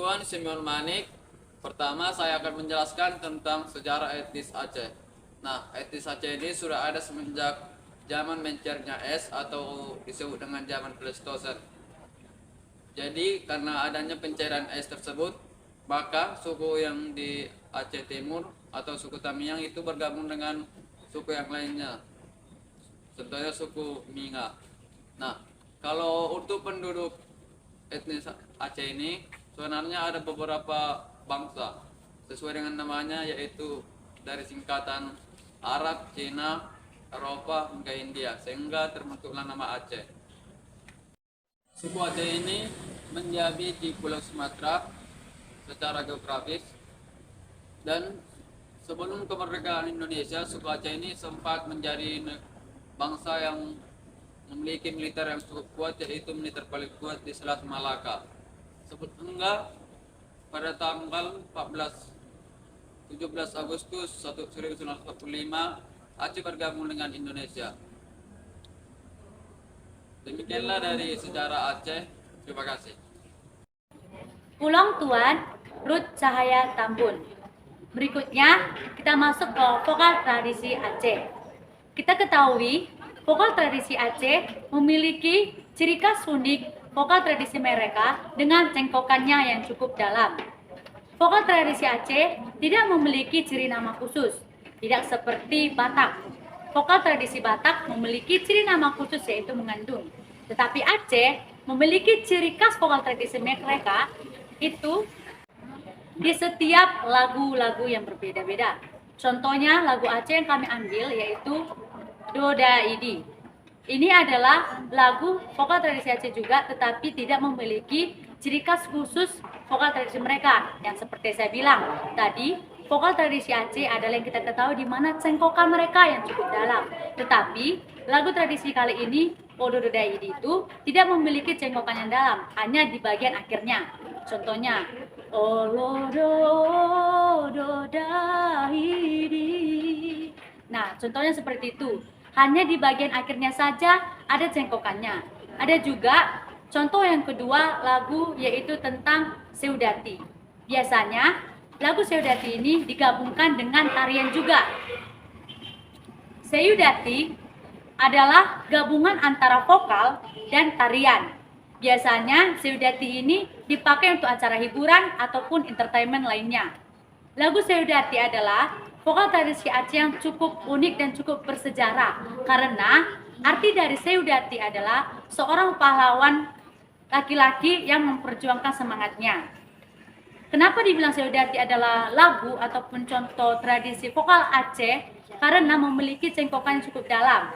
Tuan Simeon Manik. Pertama, saya akan menjelaskan tentang sejarah etnis Aceh. Nah, etnis Aceh ini sudah ada semenjak zaman mencairnya es atau disebut dengan zaman Pleistosen. Jadi, karena adanya pencairan es tersebut, maka suku yang di Aceh Timur atau suku Tamiang itu bergabung dengan suku yang lainnya. Contohnya suku Minga. Nah, kalau untuk penduduk etnis Aceh ini sebenarnya ada beberapa bangsa sesuai dengan namanya, yaitu dari singkatan Arab, Cina, Eropa hingga India, sehingga terbentuklah nama Aceh. Suku Aceh ini menjadi di Pulau Sumatera secara geografis, dan sebelum kemerdekaan Indonesia, suku Aceh ini sempat menjadi bangsa yang memiliki militer yang cukup kuat, yaitu militer paling kuat di Selat Malaka. Sehingga pada tanggal 17 Agustus 1945 Aceh bergabung dengan Indonesia. Demikianlah dari sejarah Aceh. Terima kasih. Pulang Tuan, Ruth Cahaya Tambun. Berikutnya, kita masuk ke vokal tradisi Aceh. Kita ketahui, vokal tradisi Aceh memiliki ciri khas unik vokal tradisi mereka dengan cengkokannya yang cukup dalam. Vokal tradisi Aceh tidak memiliki ciri nama khusus, tidak seperti Batak. Vokal tradisi Batak memiliki ciri nama khusus, yaitu mengandung. Tetapi Aceh memiliki ciri khas vokal tradisi mereka itu di setiap lagu-lagu yang berbeda-beda. Contohnya lagu Aceh yang kami ambil yaitu Doda Idi. Ini adalah lagu vokal tradisi Aceh juga, tetapi tidak memiliki ciri khas khusus vokal tradisi mereka. Yang seperti saya bilang tadi, vokal tradisi Aceh adalah yang kita ketahui di mana cengkokan mereka yang cukup dalam. Tetapi lagu tradisi kali ini, Odo Doda Idi itu tidak memiliki cengkokan yang dalam, hanya di bagian akhirnya. Contohnya, Olodo Doda Idi. Nah, contohnya seperti itu. Hanya di bagian akhirnya saja ada cengkokannya. Ada juga contoh yang kedua lagu, yaitu tentang Seudati. Biasanya lagu Seudati ini digabungkan dengan tarian juga. Seudati adalah gabungan antara vokal dan tarian. Biasanya Seudati ini dipakai untuk acara hiburan ataupun entertainment lainnya. Lagu Seudati adalah vokal tradisi Aceh yang cukup unik dan cukup bersejarah, karena arti dari Seudati adalah seorang pahlawan laki-laki yang memperjuangkan semangatnya. Kenapa dibilang Seudati adalah lagu ataupun contoh tradisi vokal Aceh? Karena memiliki cengkokan yang cukup dalam.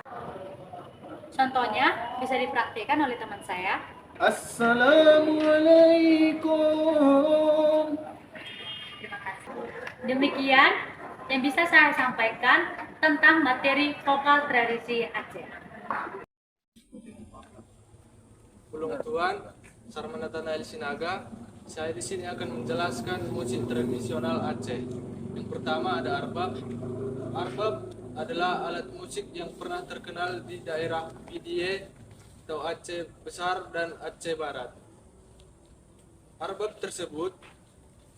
Contohnya bisa dipraktikkan oleh teman saya. Assalamualaikum. Terima kasih. Demikian yang bisa saya sampaikan tentang materi vokal tradisi Aceh. Pulang Tuan, Sarmanata Nail Sinaga. Saya di sini akan menjelaskan musik tradisional Aceh. Yang pertama ada arbab. Arbab adalah alat musik yang pernah terkenal di daerah PDA atau Aceh Besar dan Aceh Barat. Arbab tersebut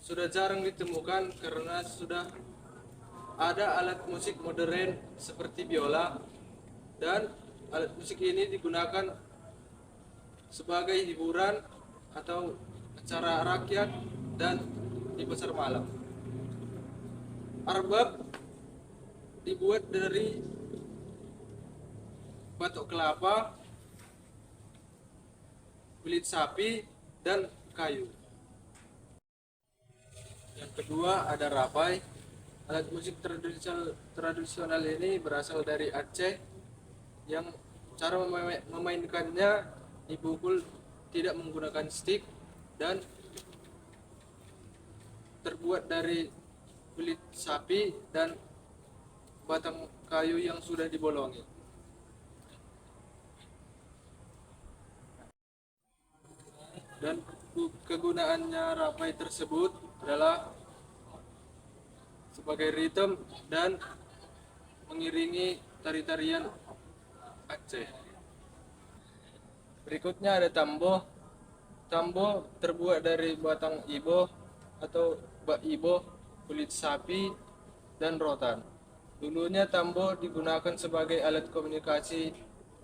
sudah jarang ditemukan karena sudah ada alat musik modern seperti biola, dan alat musik ini digunakan sebagai hiburan atau acara rakyat dan di pasar malam. Arbab dibuat dari batok kelapa, kulit sapi, dan kayu. Yang kedua ada rapai. Alat musik tradisional ini berasal dari Aceh, yang cara memainkannya dipukul tidak menggunakan stick dan terbuat dari kulit sapi dan batang kayu yang sudah dibolongi. Dan kegunaannya rapai tersebut adalah sebagai ritme dan mengiringi tari-tarian Aceh. Berikutnya ada tamboh. Tambo terbuat dari batang ibo atau bak ibo, kulit sapi, dan rotan. Dulunya tambo digunakan sebagai alat komunikasi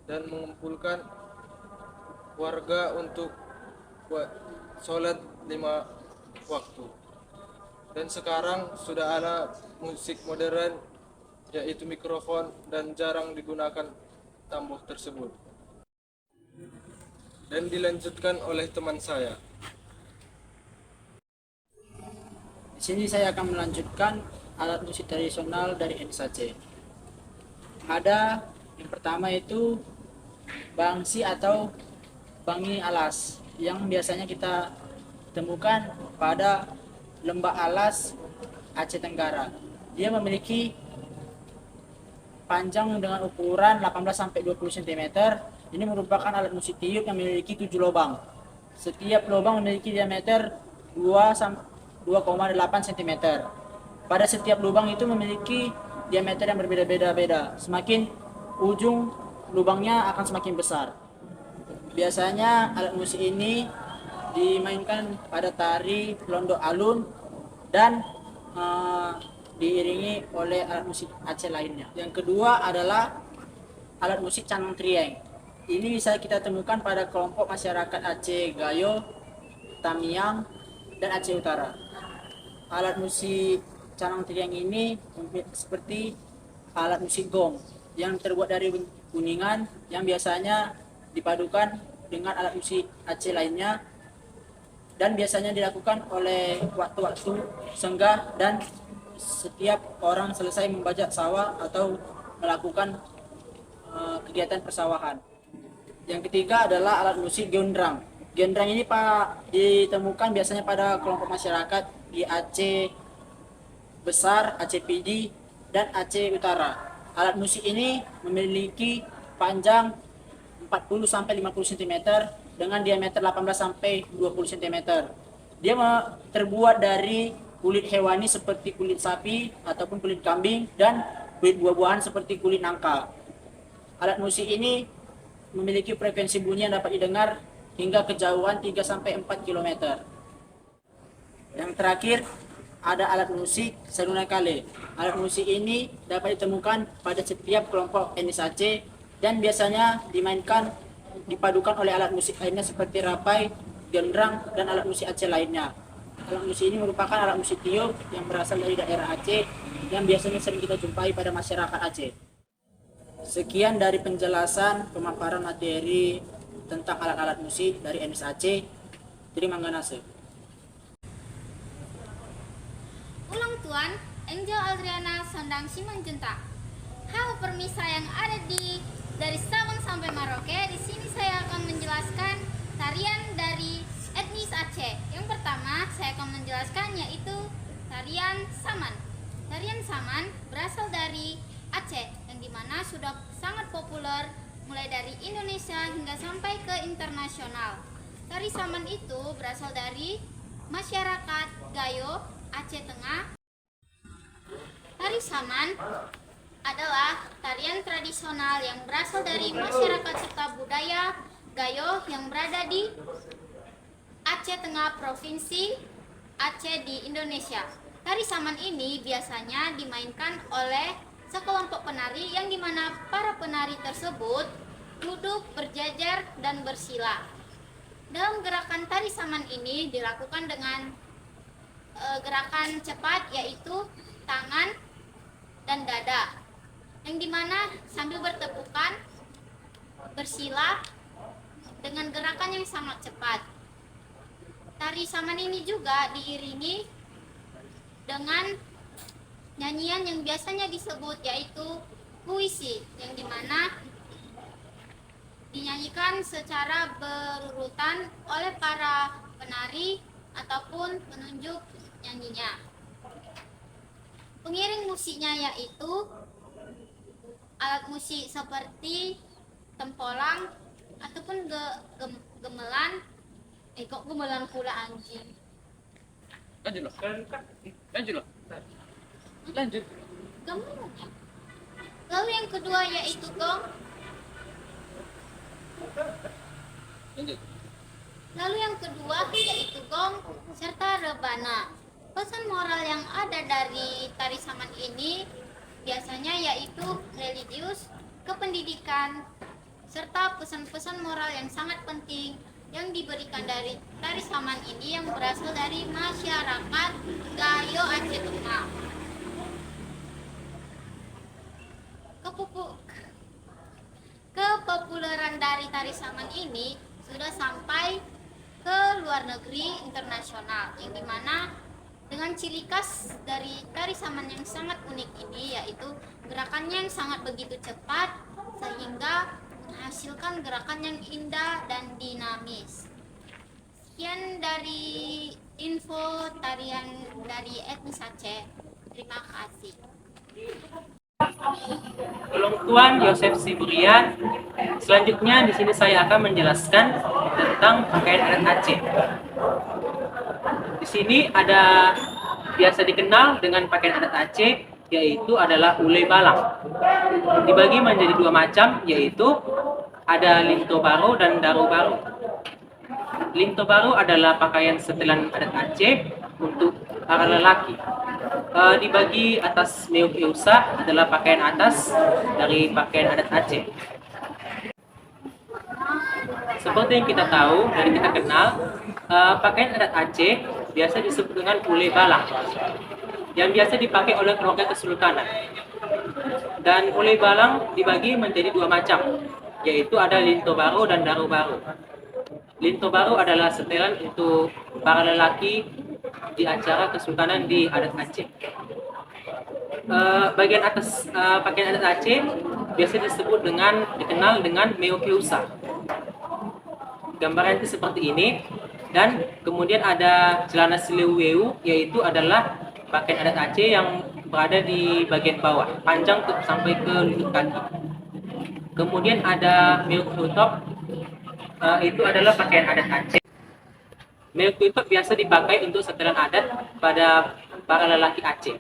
dan mengumpulkan warga untuk buat sholat 5 waktu. Dan sekarang sudah ada musik modern yaitu mikrofon dan jarang digunakan tambo tersebut. Dan dilanjutkan oleh teman saya. Di sini saya akan melanjutkan alat musik tradisional dari etnis Aceh. Ada yang pertama itu bangsi atau bangi alas yang biasanya kita temukan pada lembah alas Aceh Tenggara. Dia memiliki panjang dengan ukuran 18 sampai 20 cm. Ini merupakan alat musik tiup yang memiliki 7 lubang. Setiap lubang memiliki diameter 2,8 cm. Pada setiap lubang itu memiliki diameter yang berbeda-beda. Semakin ujung lubangnya akan semakin besar. Biasanya alat musik ini dimainkan pada tari Londo Alun dan diiringi oleh alat musik Aceh lainnya. Yang kedua adalah alat musik canang trieng. Ini bisa kita temukan pada kelompok masyarakat Aceh Gayo, Tamiang, dan Aceh Utara. Alat musik canang trieng ini seperti alat musik gong yang terbuat dari kuningan yang biasanya dipadukan dengan alat musik Aceh lainnya dan biasanya dilakukan oleh waktu-waktu senggah dan setiap orang selesai membajak sawah atau melakukan kegiatan persawahan. Yang ketiga adalah alat musik gendrang. Gendrang ini ditemukan biasanya pada kelompok masyarakat di Aceh Besar, Aceh Pidi, dan Aceh Utara. Alat musik ini memiliki panjang 40 sampai 50 cm dengan diameter 18 sampai 20 cm. Dia terbuat dari kulit hewani seperti kulit sapi ataupun kulit kambing dan kulit buah-buahan seperti kulit nangka. Alat musik ini memiliki frekuensi bunyi yang dapat didengar hingga kejauhan 3 sampai 4 km. Yang terakhir ada alat musik Seruna Kale. Alat musik ini dapat ditemukan pada setiap kelompok etnis Aceh dan biasanya dipadukan oleh alat musik lainnya seperti rapai, gendrang, dan alat musik Aceh lainnya. Alat musik ini merupakan alat musik tiup yang berasal dari daerah Aceh yang biasanya sering kita jumpai pada masyarakat Aceh. Sekian dari penjelasan pemaparan materi tentang alat-alat musik dari etnis Aceh. Terima kasih. Ulang Tuan, Angel Adriana Sondang Simanjuntak. Halo permisa yang ada dari Sabang sampai Merauke. Di sini saya akan menjelaskan tarian dari etnis Aceh. Yang pertama saya akan menjelaskan yaitu tarian Saman. Tarian Saman berasal dari Aceh yang dimana sudah sangat populer mulai dari Indonesia hingga sampai ke internasional. Tari Saman itu berasal dari masyarakat Gayo, Aceh Tengah. Tari Saman adalah tarian tradisional yang berasal dari masyarakat serta budaya Gayo yang berada di Aceh Tengah, Provinsi Aceh di Indonesia. Tari Saman ini biasanya dimainkan oleh sekelompok penari yang dimana para penari tersebut duduk berjajar dan bersila. Dalam gerakan tari Saman ini dilakukan dengan gerakan cepat yaitu tangan dan dada, yang dimana sambil bertepukan bersila dengan gerakan yang sangat cepat. Tari Saman ini juga diiringi dengan nyanyian yang biasanya disebut yaitu puisi, yang dimana dinyanyikan secara berurutan oleh para penari ataupun penunjuk nyanyinya. Pengiring musiknya yaitu alat musik seperti tempolang ataupun gemelan. Kok gemelan pula anjing. Lanjut loh. Lanjut loh. Lanjut. Gamelan. Lalu yang kedua yaitu gong. Lanjut. Lalu yang kedua yaitu gong serta rebana. Pesan moral yang ada dari tari saman ini biasanya yaitu religius, kependidikan, serta pesan-pesan moral yang sangat penting yang diberikan dari tari saman ini yang berasal dari masyarakat Gayo Aceh Tengah. Kepopuleran dari tari saman ini sudah sampai ke luar negeri internasional, yang dimana dengan ciri khas dari tari saman yang sangat unik ini yaitu gerakannya yang sangat begitu cepat sehingga menghasilkan gerakan yang indah dan dinamis. Sekian dari info tarian dari etnis Aceh. Terima kasih. Ulung Tuan Yosef Siburian. Selanjutnya di sini saya akan menjelaskan tentang pakaian adat Aceh. Di sini ada biasa dikenal dengan pakaian adat Aceh, yaitu adalah ulei balang. Dibagi menjadi dua macam, yaitu ada linto baru dan daru baru. Linto baru adalah pakaian setelan adat Aceh untuk para lelaki. Dibagi atas meuk eusa adalah pakaian atas dari pakaian adat Aceh. Seperti yang kita tahu dan kita kenal, pakaian adat Aceh biasa disebut dengan ulei balang yang biasa dipakai oleh keluarga kesultanan. Dan ulei balang dibagi menjadi dua macam, yaitu ada linto baru dan daru baru. Linto baru adalah setelan untuk para lelaki di acara kesultanan di adat Aceh. Bagian atas pakaian adat Aceh biasa dikenal dengan meokeusa. Gambaran itu seperti ini, dan kemudian ada celana sileweu, yaitu adalah pakaian adat Aceh yang berada di bagian bawah, panjang sampai ke lutut kaki. Kemudian ada meokutop, itu adalah pakaian adat Aceh. Meokutop biasa dipakai untuk setelan adat pada para lelaki Aceh.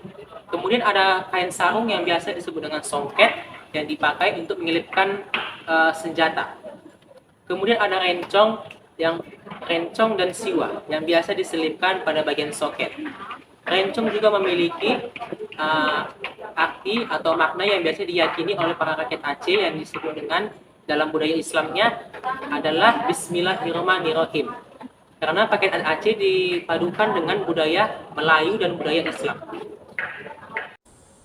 Kemudian ada kain sarung yang biasa disebut dengan songket yang dipakai untuk menyelipkan senjata. Kemudian ada rencong dan siwa yang biasa diselipkan pada bagian soket. Rencong juga memiliki arti atau makna yang biasa diyakini oleh para rakyat Aceh yang disebut dengan dalam budaya Islamnya adalah Bismillahirrahmanirrahim. Karena pakaian adat Aceh dipadukan dengan budaya Melayu dan budaya Islam.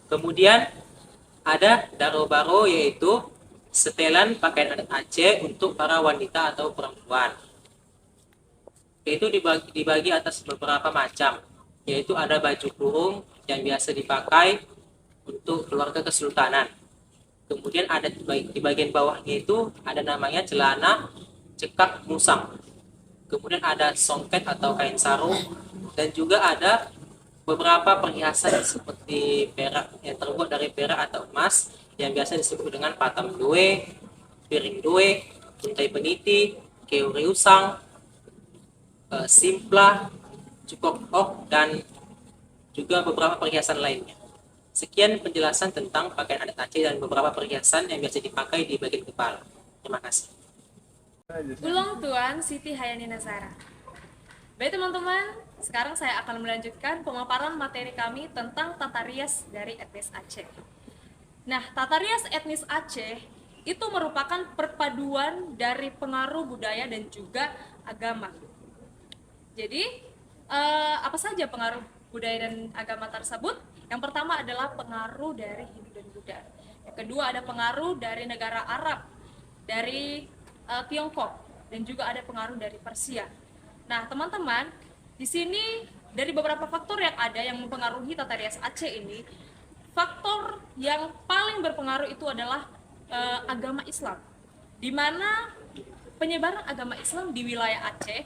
Kemudian ada daro-baro, yaitu setelan pakaian adat Aceh untuk para wanita atau perempuan. Itu dibagi atas beberapa macam, yaitu ada baju kurung yang biasa dipakai untuk keluarga kesultanan. Kemudian ada di bagian bawahnya itu ada namanya celana cekak musang. Kemudian ada songket atau kain sarung, dan juga ada beberapa perhiasan seperti perak yang terbuat dari perak atau emas yang biasa disebut dengan patam due, piring due, untai peniti, keuriusang, simpla, cukok ok, dan juga beberapa perhiasan lainnya. Sekian penjelasan tentang pakaian adat Aceh dan beberapa perhiasan yang biasa dipakai di bagian kepala. Terima kasih. Ulung Tuan Siti Hayani Nazara. Baik teman-teman, sekarang saya akan melanjutkan pemaparan materi kami tentang tata rias dari etnis Aceh. Nah, tata rias etnis Aceh itu merupakan perpaduan dari pengaruh budaya dan juga agama. Jadi, apa saja pengaruh budaya dan agama tersebut? Yang pertama adalah pengaruh dari Hindu dan Buddha. Yang kedua ada pengaruh dari negara Arab, dari Tiongkok, dan juga ada pengaruh dari Persia. Nah, teman-teman, di sini dari beberapa faktor yang ada yang mempengaruhi tata rias Aceh ini, faktor yang paling berpengaruh itu adalah agama Islam, di mana penyebaran agama Islam di wilayah Aceh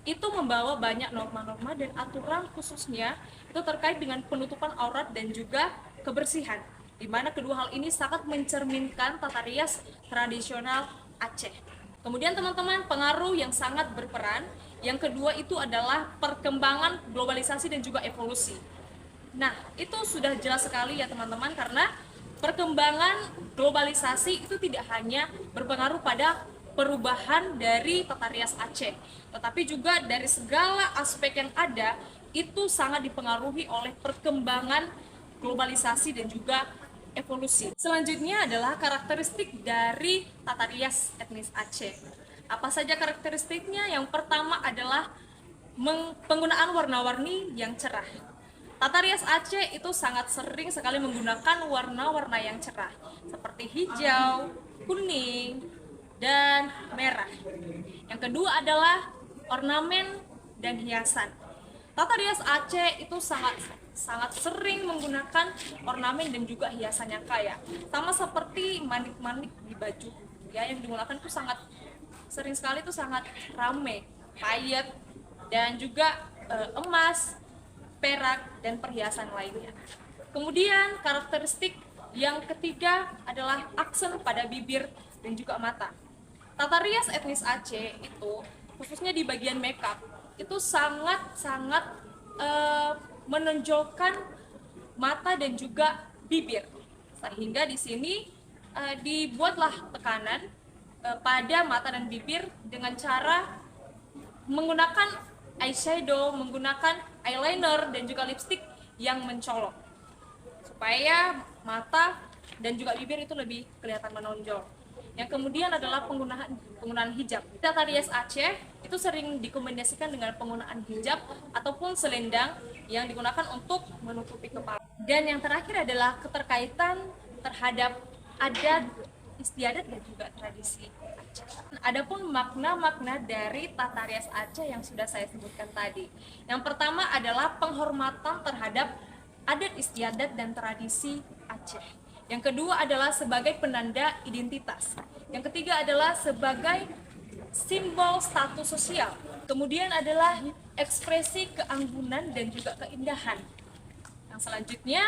itu membawa banyak norma-norma dan aturan, khususnya itu terkait dengan penutupan aurat dan juga kebersihan, di mana kedua hal ini sangat mencerminkan tata rias tradisional Aceh. Kemudian teman-teman, pengaruh yang sangat berperan yang kedua itu adalah perkembangan globalisasi dan juga evolusi. Nah, itu sudah jelas sekali ya teman-teman, karena perkembangan globalisasi itu tidak hanya berpengaruh pada perubahan dari tata rias Aceh, tetapi juga dari segala aspek yang ada itu sangat dipengaruhi oleh perkembangan globalisasi dan juga evolusi. Selanjutnya adalah karakteristik dari tata rias etnis Aceh. Apa saja karakteristiknya? Yang pertama adalah penggunaan warna-warni yang cerah. Tata rias Aceh itu sangat sering sekali menggunakan warna-warna yang cerah, seperti hijau, kuning, dan merah. Yang kedua adalah ornamen dan hiasan. Tata rias Aceh itu sangat sering menggunakan ornamen dan juga hiasan yang kaya. Sama seperti manik-manik di baju, ya, yang digunakan itu sangat sering sekali, itu sangat rame, payet, dan juga emas, perak, dan perhiasan lainnya. Kemudian karakteristik yang ketiga adalah aksen pada bibir dan juga mata. Tata rias etnis Aceh itu khususnya di bagian makeup itu sangat menonjolkan mata dan juga bibir, sehingga di sini dibuatlah tekanan pada mata dan bibir dengan cara menggunakan eyeshadow, menggunakan eyeliner dan juga lipstick yang mencolok supaya mata dan juga bibir itu lebih kelihatan menonjol. Yang kemudian adalah penggunaan hijab. Tata rias Aceh itu sering dikombinasikan dengan penggunaan hijab ataupun selendang yang digunakan untuk menutupi kepala. Dan yang terakhir adalah keterkaitan terhadap adat istiadat dan juga tradisi Aceh. Adapun makna-makna dari tata rias Aceh yang sudah saya sebutkan tadi. Yang pertama adalah penghormatan terhadap adat istiadat dan tradisi Aceh. Yang kedua adalah sebagai penanda identitas. Yang ketiga adalah sebagai simbol status sosial. Kemudian adalah ekspresi keanggunan dan juga keindahan. Yang selanjutnya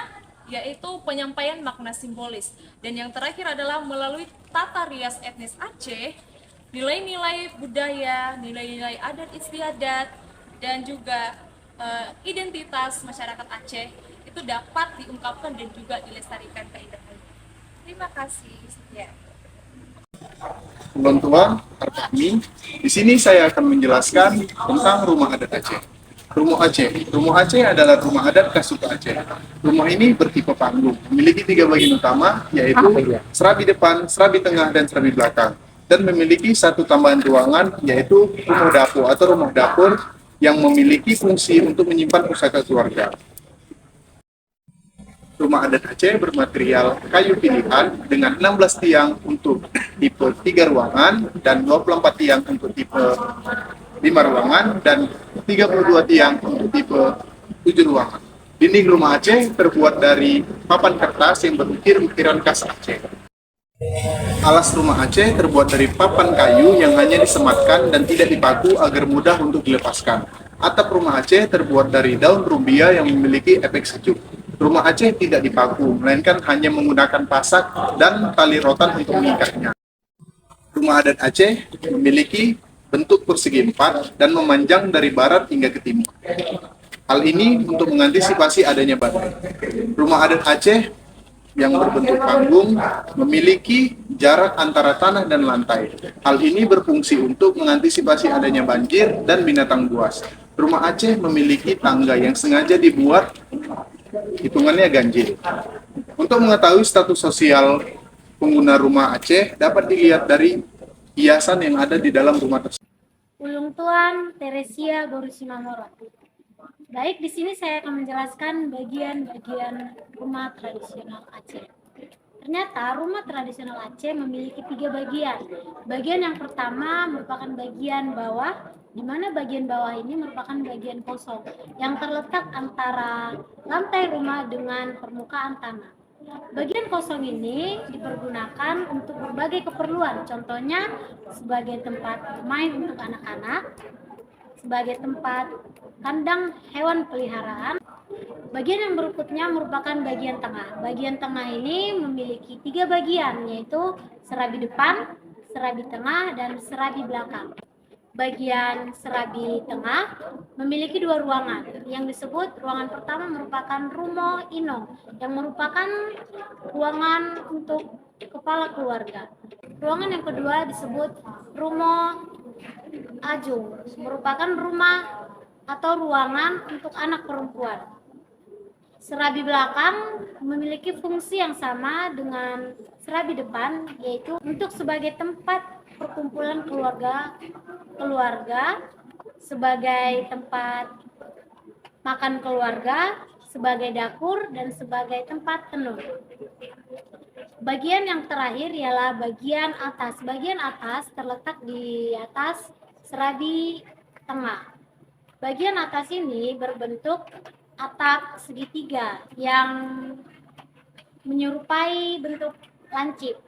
yaitu penyampaian makna simbolis. Dan yang terakhir adalah melalui tata rias etnis Aceh, nilai-nilai budaya, nilai-nilai adat istiadat, dan juga identitas masyarakat Aceh itu dapat diungkapkan dan juga dilestarikan keindahan. Terima kasih. Ya. Teman-teman, kami di sini saya akan menjelaskan tentang rumah adat Aceh. Rumah Aceh adalah rumah adat khas suku Aceh. Rumah ini bertipe panggung, memiliki 3 bagian utama, yaitu serabi depan, serabi tengah, dan serabi belakang. Dan memiliki satu tambahan ruangan, yaitu rumah dapur yang memiliki fungsi untuk menyimpan pusaka keluarga. Rumah adat Aceh bermaterial kayu pilihan dengan 16 tiang untuk tipe 3 ruangan dan 24 tiang untuk tipe 5 ruangan dan 32 tiang untuk tipe 7 ruangan. Dinding rumah Aceh terbuat dari papan kertas yang berukir-ukiran khas Aceh. Alas rumah Aceh terbuat dari papan kayu yang hanya disematkan dan tidak dipaku agar mudah untuk dilepaskan. Atap rumah Aceh terbuat dari daun rumbia yang memiliki efek sejuk. Rumah Aceh tidak dipaku, melainkan hanya menggunakan pasak dan tali rotan untuk mengikatnya. Rumah adat Aceh memiliki bentuk persegi 4 dan memanjang dari barat hingga ke timur. Hal ini untuk mengantisipasi adanya badai. Rumah adat Aceh yang berbentuk panggung memiliki jarak antara tanah dan lantai. Hal ini berfungsi untuk mengantisipasi adanya banjir dan binatang buas. Rumah Aceh memiliki tangga yang sengaja dibuat hitungannya ganjil. Untuk mengetahui status sosial pengguna rumah Aceh dapat dilihat dari hiasan yang ada di dalam rumah tersebut. Ulung Tuan Teresia Borusimamoro. Baik, di sini saya akan menjelaskan bagian-bagian rumah tradisional Aceh. Ternyata rumah tradisional Aceh memiliki 3 bagian. Bagian yang pertama merupakan bagian bawah, di mana bagian bawah ini merupakan bagian kosong yang terletak antara lantai rumah dengan permukaan tanah. Bagian kosong ini dipergunakan untuk berbagai keperluan, contohnya sebagai tempat bermain untuk anak-anak, sebagai tempat kandang hewan peliharaan. Bagian yang berikutnya merupakan bagian tengah. Bagian tengah ini memiliki 3 bagian, yaitu serabi depan, serabi tengah, dan serabi belakang. Bagian serabi tengah memiliki 2 ruangan yang disebut ruangan pertama merupakan Rumo Inong yang merupakan ruangan untuk kepala keluarga. Ruangan yang kedua disebut Rumo Ajung, merupakan rumah atau ruangan untuk anak perempuan. Serabi belakang memiliki fungsi yang sama dengan serabi depan, yaitu untuk sebagai tempat perkumpulan keluarga, sebagai tempat makan keluarga, sebagai dapur, dan sebagai tempat tenun. Bagian yang terakhir ialah bagian atas. Bagian atas terletak di atas serabi tengah. Bagian atas ini berbentuk atap segitiga yang menyerupai bentuk lancip.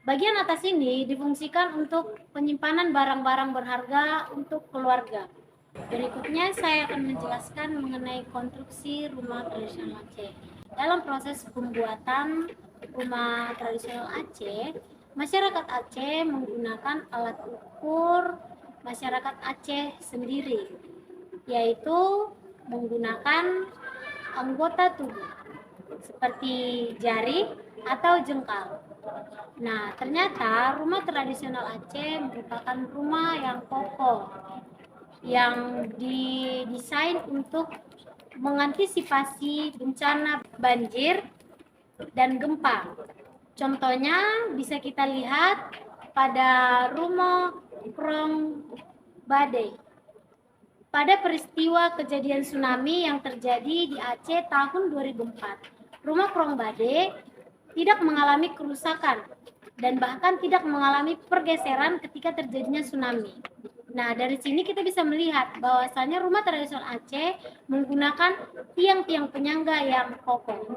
Bagian atas ini difungsikan untuk penyimpanan barang-barang berharga untuk keluarga. Berikutnya saya akan menjelaskan mengenai konstruksi rumah tradisional Aceh. Dalam proses pembuatan rumah tradisional Aceh, masyarakat Aceh menggunakan alat ukur masyarakat Aceh sendiri, yaitu menggunakan anggota tubuh seperti jari atau jengkal. Nah, ternyata rumah tradisional Aceh merupakan rumah yang kokoh, yang didesain untuk mengantisipasi bencana banjir dan gempa. Contohnya bisa kita lihat pada rumah Krong Bade. Pada peristiwa kejadian tsunami yang terjadi di Aceh tahun 2004, rumah Krong Bade tidak mengalami kerusakan dan bahkan tidak mengalami pergeseran ketika terjadinya tsunami. Nah, dari sini kita bisa melihat bahwasannya rumah tradisional Aceh menggunakan tiang-tiang penyangga yang kokoh.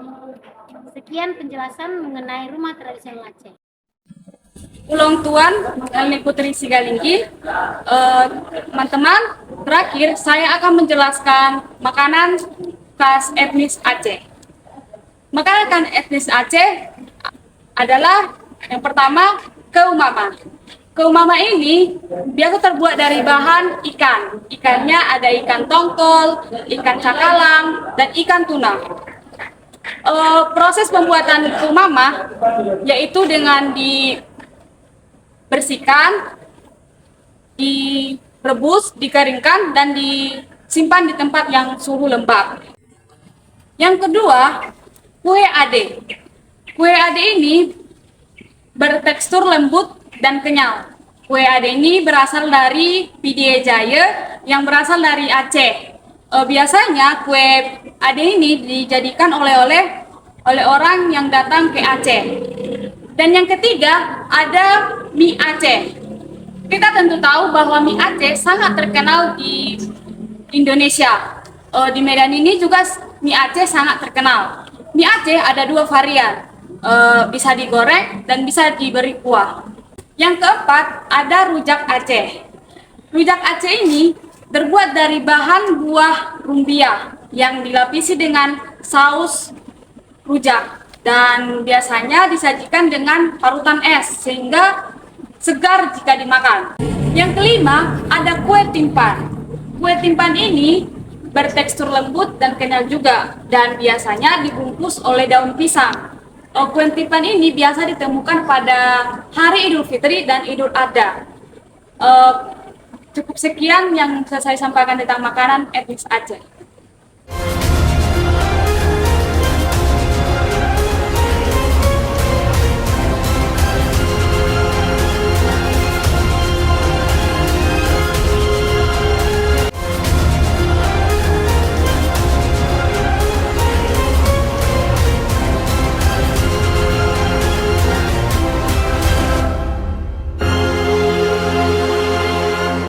Sekian penjelasan mengenai rumah tradisional Aceh. Ulang Tuan Elni Putri Sigalinggi, teman-teman, terakhir saya akan menjelaskan makanan khas etnis Aceh. Makanan etnis Aceh adalah yang pertama keumama. Keumama ini biasa terbuat dari bahan ikan. Ikannya ada ikan tongkol, ikan cakalang, dan ikan tuna. Proses pembuatan keumama yaitu dengan dibersihkan, direbus, dikeringkan, dan disimpan di tempat yang suhu lembab. Yang kedua, kue ade. Kue ade ini bertekstur lembut dan kenyal. Kue ade ini berasal dari Pidie Jaya yang berasal dari Aceh. Biasanya kue ade ini dijadikan oleh-oleh oleh orang yang datang ke Aceh. Dan yang ketiga, ada mie Aceh. Kita tentu tahu bahwa mie Aceh sangat terkenal di Indonesia. Di Medan ini juga mie Aceh sangat terkenal. Mie Aceh ada dua varian, bisa digoreng dan bisa diberi kuah. Yang keempat, ada rujak Aceh. Rujak Aceh ini terbuat dari bahan buah rumbia yang dilapisi dengan saus rujak dan biasanya disajikan dengan parutan es sehingga segar jika dimakan. Yang kelima, ada kue timpan. Kue timpan ini bertekstur lembut dan kenyal juga dan biasanya dibungkus oleh daun pisang. Kue timpan ini biasa ditemukan pada hari Idul Fitri dan Idul Adha. Cukup sekian yang bisa saya sampaikan tentang makanan etnis Aceh.